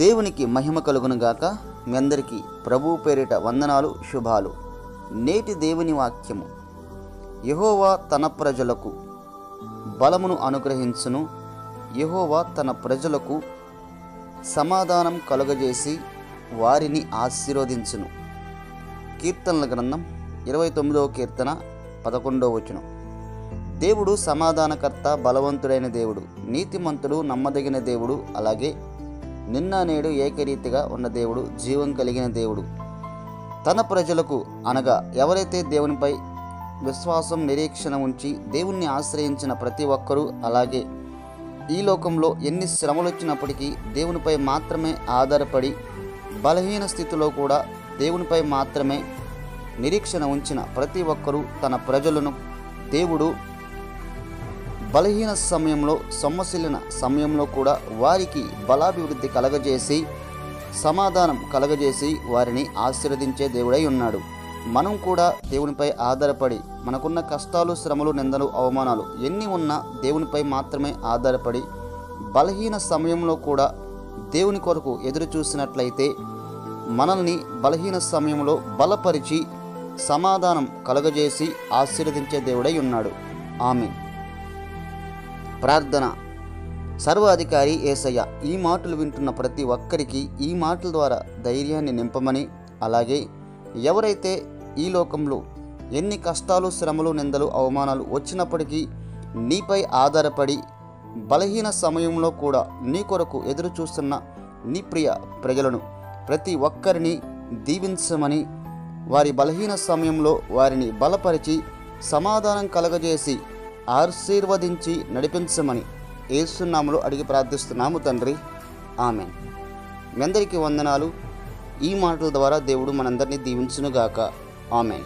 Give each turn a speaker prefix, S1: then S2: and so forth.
S1: దేవునికి మహిమ కలుగునుగాక. మీ అందరికీ ప్రభువు పేరిట వందనాలు, శుభాలు. నేటి దేవుని వాక్యము: యెహోవా తన ప్రజలకు బలమును అనుగ్రహించును, యెహోవా తన ప్రజలకు సమాధానం కలుగజేసి వారిని ఆశీర్వదించును. కీర్తనల గ్రంథం 29వ కీర్తన 11వ వచనం. దేవుడు సమాధానకర్త, బలవంతుడైన దేవుడు, నీతిమంతుడు, నమ్మదగిన దేవుడు, అలాగే నిన్న నేడు ఏకరీతిగా ఉన్న దేవుడు, జీవం కలిగిన దేవుడు. తన ప్రజలకు అనగా ఎవరైతే దేవునిపై విశ్వాసం, నిరీక్షణ ఉంచి దేవుణ్ణి ఆశ్రయించిన ప్రతి ఒక్కరూ, అలాగే ఈ లోకంలో ఎన్ని శ్రమలు వచ్చినప్పటికీ దేవునిపై మాత్రమే ఆధారపడి బలహీన స్థితిలో కూడా దేవునిపై మాత్రమే నిరీక్షణ ఉంచిన ప్రతి ఒక్కరూ తన ప్రజలను దేవుడు బలహీన సమయంలో, సొమ్మసిల్లిన సమయంలో కూడా వారికి బలాభివృద్ధి కలగజేసి సమాధానం కలగజేసి వారిని ఆశీర్వదించే దేవుడై ఉన్నాడు. మనం కూడా దేవునిపై ఆధారపడి మనకున్న కష్టాలు, శ్రమలు, నిందలు, అవమానాలు ఎన్ని ఉన్నా దేవునిపై మాత్రమే ఆధారపడి బలహీన సమయంలో కూడా దేవుని కొరకు ఎదురు చూసినట్లయితే మనల్ని బలహీన సమయంలో బలపరిచి సమాధానం కలగజేసి ఆశీర్వదించే దేవుడై ఉన్నాడు. ఆమేన్. ప్రార్థన. సర్వాధికారి యేసయ్య, ఈ మాటలు వింటున్న ప్రతి ఒక్కరికి ఈ మాటల ద్వారా ధైర్యాన్ని నింపమని, అలాగే ఎవరైతే ఈ లోకంలో ఎన్ని కష్టాలు, శ్రమలు, నిందలు, అవమానాలు వచ్చినప్పటికీ నీపై ఆధారపడి బలహీన సమయంలో కూడా నీ కొరకు ఎదురు చూస్తున్న నీ ప్రియ ప్రజలను ప్రతి ఒక్కరిని దీవించమని, వారి బలహీన సమయంలో వారిని బలపరిచి సమాధానం కలగజేసి ఆశీర్వదించి నడిపించమని యేసు నామములో అడిగి ప్రార్థిస్తున్నాము తండ్రి. ఆమేన్. మీ అందరికీ వందనాలు. ఈ మాటల ద్వారా దేవుడు మనందరినీ దీవించునుగాక. ఆమేన్.